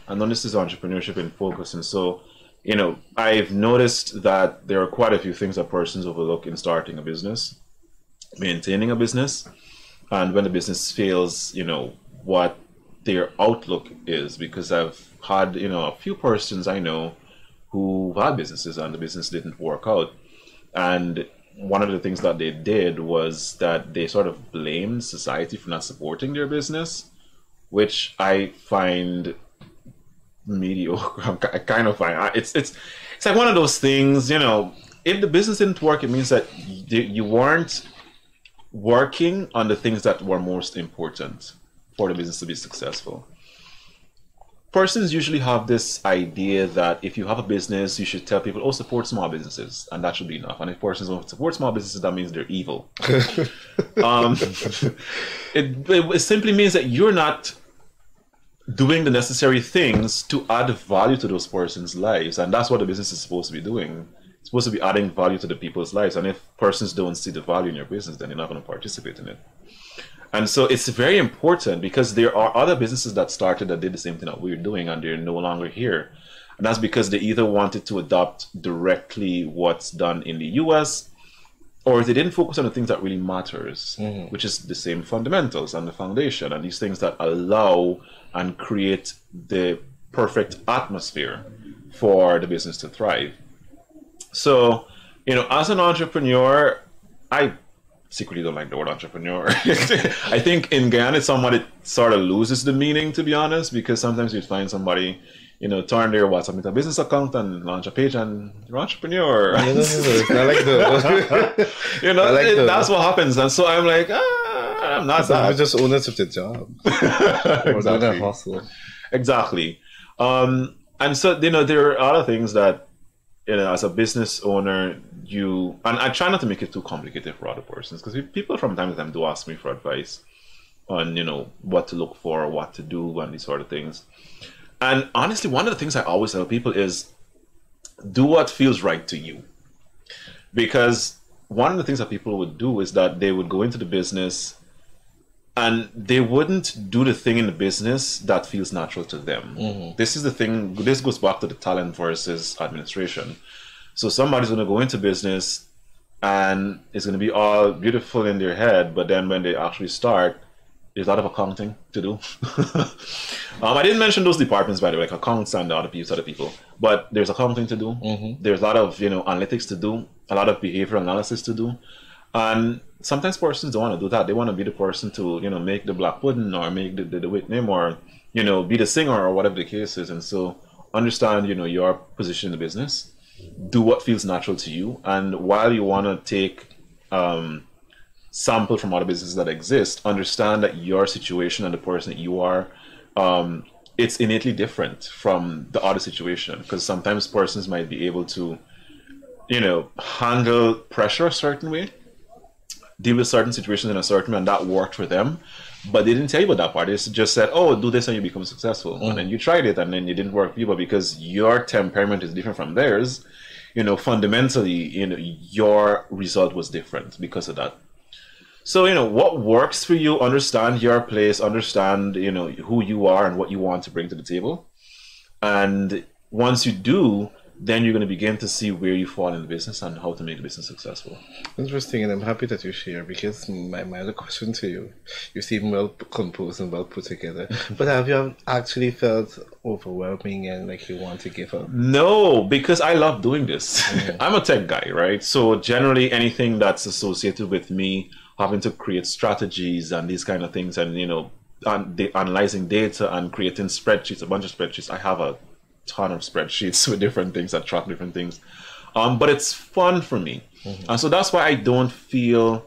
I know this is entrepreneurship in focus, and so, you know, I've noticed that there are quite a few things that persons overlook in starting a business, maintaining a business, and when the business fails, you know, what their outlook is. Because I've had, you know, a few persons I know who had businesses and the business didn't work out. And one of the things that they did was that they sort of blamed society for not supporting their business, which I find mediocre. I kind of find it's like one of those things, you know, if the business didn't work, it means that you weren't working on the things that were most important for the business to be successful. Persons usually have this idea that if you have a business, you should tell people, oh, support small businesses, and that should be enough. And if persons don't support small businesses, that means they're evil. It simply means that you're not doing the necessary things to add value to those persons' lives, and that's what the business is supposed to be doing. It's supposed to be adding value to the people's lives, and if persons don't see the value in your business, then they're not going to participate in it. And so it's very important, because there are other businesses that started that did the same thing that we're doing, and they're no longer here. And that's because they either wanted to adopt directly what's done in the US, or they didn't focus on the things that really matters, which is the same fundamentals and the foundation, and these things that allow and create the perfect atmosphere for the business to thrive. So, you know, as an entrepreneur, I secretly don't like the word entrepreneur. I think in Guyana, it's somewhat, it sort of loses the meaning, to be honest, because sometimes you'd find somebody, you know, turn their WhatsApp into a business account and launch a page, and you're an entrepreneur. I like the you know, like that's what happens. And so I'm like, I'm not that. I'm just owners of the job. Exactly. Hustle. Exactly. And so, you know, there are other things that, you know, as a business owner, and I try not to make it too complicated for other persons, because people from time to time do ask me for advice on, you know, what to look for, what to do, and these sort of things. And honestly, one of the things I always tell people is do what feels right to you. Because one of the things that people would do is that they would go into the business and they wouldn't do the thing in the business that feels natural to them. This is the thing, this goes back to the talent versus administration. So somebody's going to go into business and it's going to be all beautiful in their head, but then when they actually start, there's a lot of accounting to do. I didn't mention those departments, by the way, like accounts and other people, but there's accounting to do. There's a lot of, you know, analytics to do, a lot of behavioral analysis to do. And sometimes persons don't want to do that. They want to be the person to, you know, make the black pudding or make the wheat name, or, you know, be the singer or whatever the case is. And so understand, you know, your position in the business, do what feels natural to you. And while you want to take sample from other businesses that exist, understand that your situation and the person that you are, it's innately different from the other situation. Because sometimes persons might be able to, you know, handle pressure a certain way, deal with certain situations in a certain way, and that worked for them. But they didn't tell you about that part. They just said, oh, do this and you become successful. And then you tried it and then it didn't work for you. But because your temperament is different from theirs, you know, fundamentally, you know, your result was different because of that. So, you know, what works for you, understand your place, understand, you know, who you are and what you want to bring to the table. And once you do, then you're going to begin to see where you fall in the business and how to make the business successful. Interesting, and I'm happy that you share, because my other question to you, you seem well composed and well put together, but have you actually felt overwhelming and like you want to give up? No, because I love doing this. I'm a tech guy, right? So generally anything that's associated with me having to create strategies and these kind of things, and, you know, analyzing data and creating spreadsheets, a bunch of spreadsheets. I have a ton of spreadsheets with different things that track different things, but it's fun for me. And so that's why I don't feel,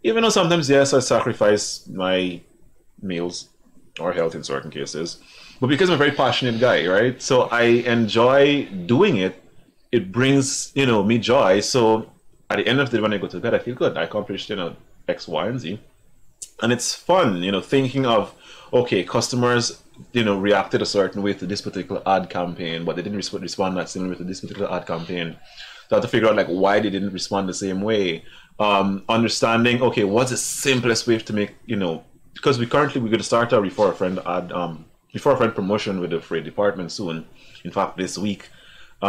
even though sometimes, yes, I sacrifice my meals or health in certain cases, but because I'm a very passionate guy, right? So I enjoy doing it. It brings, you know, me joy. So at the end of the day, when I go to bed, I feel good. I accomplished, you know, X, Y, and Z. And it's fun, you know, thinking of, okay, customers reacted a certain way to this particular ad campaign, but they didn't respond that same way to this particular ad campaign. So I had to figure out like why they didn't respond the same way. Understanding, okay, what's the simplest way to make, because we're going to start our refer a friend ad, refer a friend promotion with the freight department soon. In fact, this week, we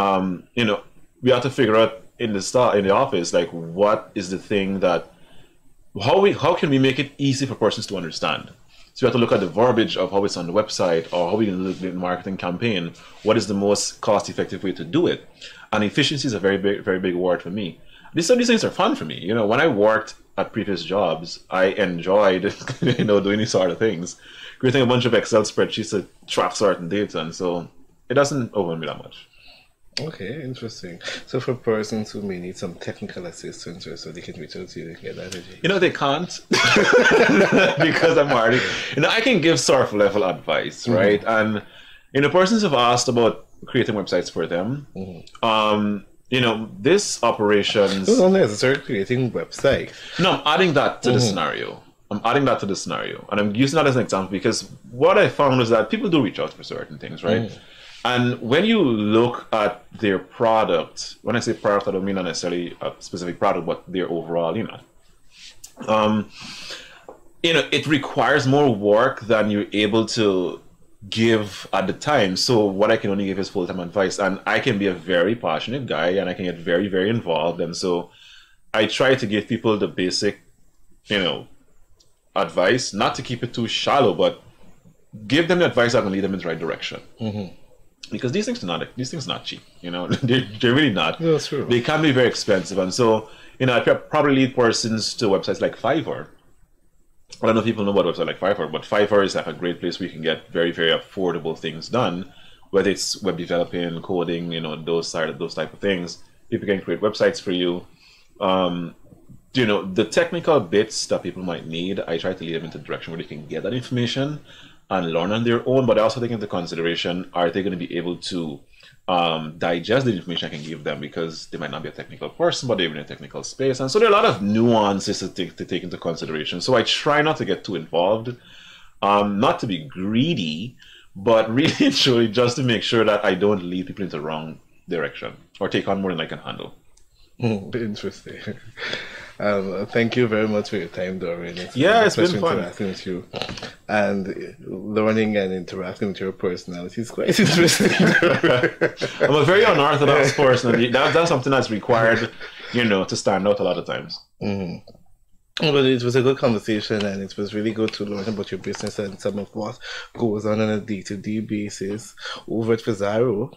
have to figure out in the office, like, what is the thing that, how can we make it easy for persons to understand? So you have to look at the verbiage of how it's on the website, or how we can look at the marketing campaign. What is the most cost-effective way to do it? And efficiency is a very big word for me. These things are fun for me. When I worked at previous jobs, I enjoyed, doing these sort of things, creating a bunch of Excel spreadsheets to track certain data, and so it doesn't overwhelm me that much. Okay, interesting. So for persons who may need some technical assistance, or so they can reach out to you and get that. They can't because I'm already. I can give surf level advice, right? And persons have asked about creating websites for them. This operations. It's not necessarily creating websites. No, I'm adding that to the scenario. And I'm using that as an example because what I found is that people do reach out for certain things, right? And when you look at their product, when I say product, I don't mean necessarily a specific product, but their overall, it requires more work than you're able to give at the time. So what I can only give is full-time advice, and I can be a very passionate guy, and I can get very, very involved. And so I try to give people the basic, advice, not to keep it too shallow, but give them the advice that can lead them in the right direction. Because these things are not cheap. They're really not. Yeah, that's true. They can be very expensive, and so I probably lead persons to websites like Fiverr. I don't know if people know about a website like Fiverr, but Fiverr is like a great place where you can get very, very affordable things done, whether it's web developing, coding, those type of things. People can create websites for you. The technical bits that people might need, I try to lead them into the direction where they can get that information and learn on their own, but I also take into consideration, are they going to be able to digest the information I can give them, because they might not be a technical person, but they're in a technical space. And so there are a lot of nuances to take into consideration. So I try not to get too involved, not to be greedy, but really truly just to make sure that I don't lead people into the wrong direction or take on more than I can handle. Interesting. Thank you very much for your time, Dorwin. It's been fun interacting with you, and learning and interacting with your personality is quite interesting. I'm a very unorthodox person. That's something that's required, to stand out a lot of times. But it was a good conversation, and it was really good to learn about your business and some of what goes on a day-to-day basis over at Fazaro.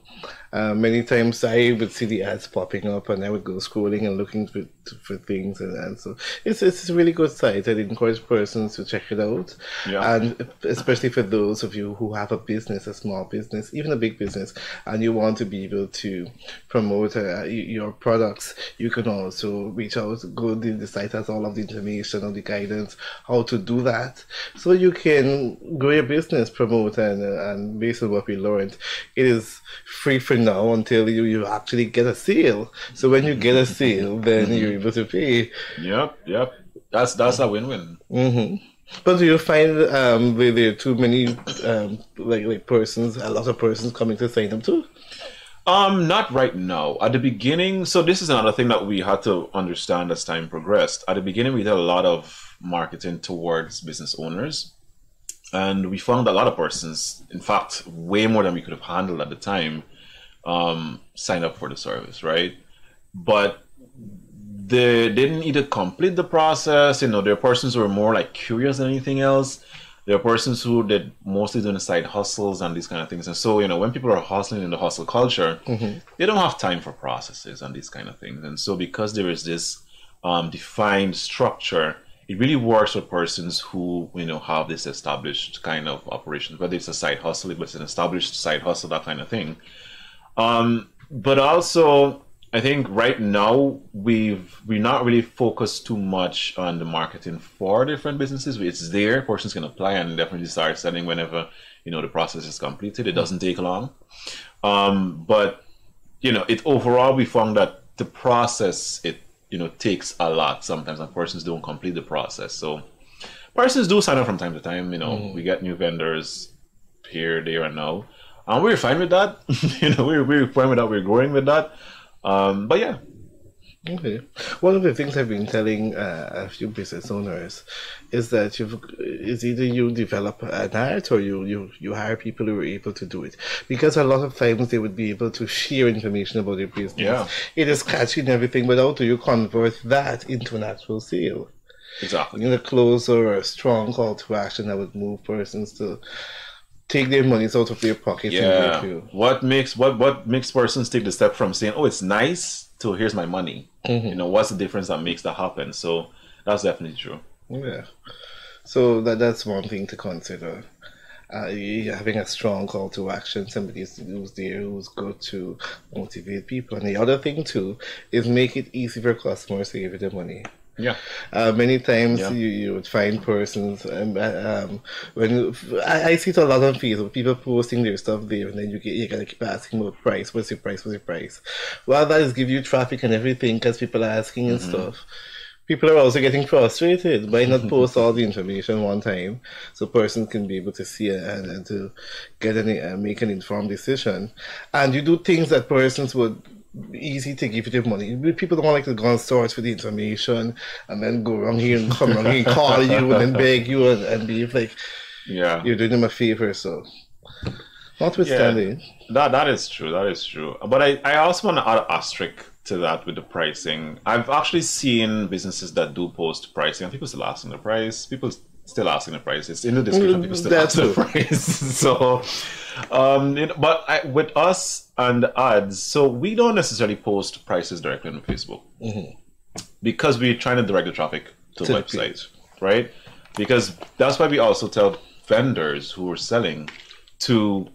Many times I would see the ads popping up, and I would go scrolling and looking for things, and so it's a really good site. I'd encourage persons to check it out, and especially for those of you who have a business, a small business, even a big business, and you want to be able to promote your products, you can also reach out. The site has all of the information on the guidance how to do that, so you can grow your business, promote, and based on what we learned, it is free for now until you actually get a sale. So when you get a sale, then you're able to pay. Yep. That's a win-win. But do you find there are too many like persons, a lot of persons coming to sign up too? Not right now. At the beginning, so this is another thing that we had to understand as time progressed. At the beginning, we did a lot of marketing towards business owners, and we found a lot of persons, in fact, way more than we could have handled at the time, signed up for the service, right? But they didn't either complete the process. There are persons who are more like curious than anything else. There are persons who did mostly doing side hustles and these kind of things. And so, when people are hustling in the hustle culture, they don't have time for processes and these kind of things. And so because there is this defined structure, it really works with persons who, have this established kind of operations, whether it's a side hustle, if it's an established side hustle, that kind of thing. But also, I think right now we're not really focused too much on the marketing for different businesses. It's there, persons can apply and definitely start selling whenever the process is completed. It doesn't take long, but it overall we found that the process takes a lot sometimes, and persons don't complete the process. So persons do sign up from time to time. We get new vendors. here, there, and now. And we're fine with that. We're fine with that. We're growing with that. But yeah. Okay. One of the things I've been telling a few business owners is that it's either you develop an art or you hire people who are able to do it. Because a lot of times they would be able to share information about your business. Yeah. It is catchy and everything, but how do you convert that into an actual sale? Exactly. A closer or a strong call to action that would move persons to take their monies out of their pockets. Yeah. What makes persons take the step from saying, "Oh, it's nice," to "Here's my money"? What's the difference that makes that happen? So that's definitely true. Yeah. So that's one thing to consider. Having a strong call to action, somebody who's there, who's good to motivate people. And the other thing too is make it easy for customers to give you the money. Yeah. Many times you would find persons, when I see it a lot on Facebook, people posting their stuff there, and then you gotta keep asking about price. What's your price? What's your price? Well, that is give you traffic and everything because people are asking and stuff. People are also getting frustrated. Why not post all the information one time so persons can be able to see it and to get make an informed decision? And you do things that persons would easy to give you the money. People don't like to go on stores for the information and then go around here and come around here and call you and then beg you and be like, you're doing them a favor. So, notwithstanding. Yeah, that is true. That is true. But I also want to add an asterisk to that with the pricing. I've actually seen businesses that do post pricing and people still asking the price. People still asking the price. It's in the description. People still ask the price. So, but with us and ads, so we don't necessarily post prices directly on Facebook because we're trying to direct the traffic to the website, right? Because that's why we also tell vendors who are selling to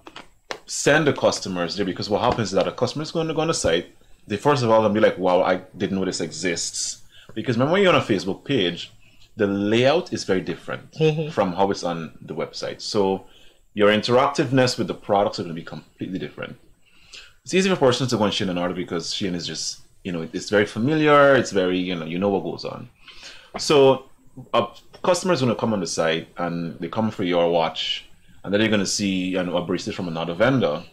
send the customers there, because what happens is that a customer is going to go on the site. They first of all going to be like, wow, I didn't know this exists. Because remember when you're on a Facebook page, the layout is very different from how it's on the website. So your interactiveness with the products are going to be completely different. It's easy for persons to go and Shein and order because Shein is just, it's very familiar. It's very, you know what goes on. So a customer is going to come on the site and they come for your watch, and then they're going to see a bracelet from another vendor,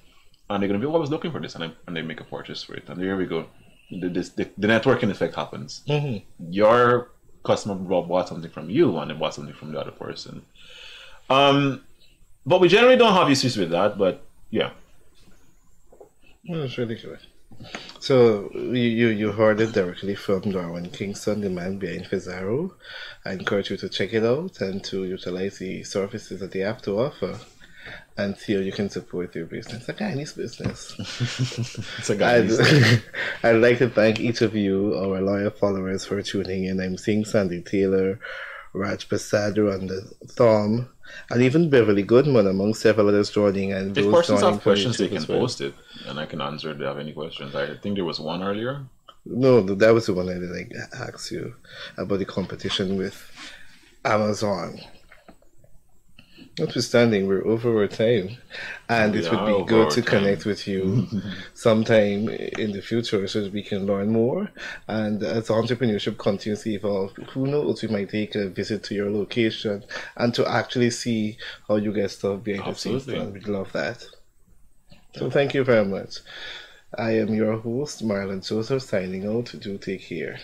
and they're going to be, oh, I was looking for this, and they make a purchase for it. And there we go. The networking effect happens. Your customer bought something from you, and they bought something from the other person. But we generally don't have issues with that, but yeah. Well, that's really good. So you heard it directly from Dorwin Kingston, the man behind Fizarro. I encourage you to check it out and to utilize the services that they have to offer and see how you can support your business. A Guyanese business. It's a Guyanese. I'd like to thank each of you, our loyal followers, for tuning in. I'm seeing Sandy Taylor, Raj Pasadu on the thumb, and even Beverly Goodman among several others joining. And if persons have questions, they can post it, and I can answer if they have any questions. I think there was one earlier. No, that was the one I asked you about the competition with Amazon. Notwithstanding, we're over our time, and it would be good to connect with you sometime in the future so that we can learn more. And as entrepreneurship continues to evolve, who knows, we might take a visit to your location and to actually see how you get stuff behind the scenes done. We'd love that. So thank you very much. I am your host, Marlon Joseph, signing out. Do take care.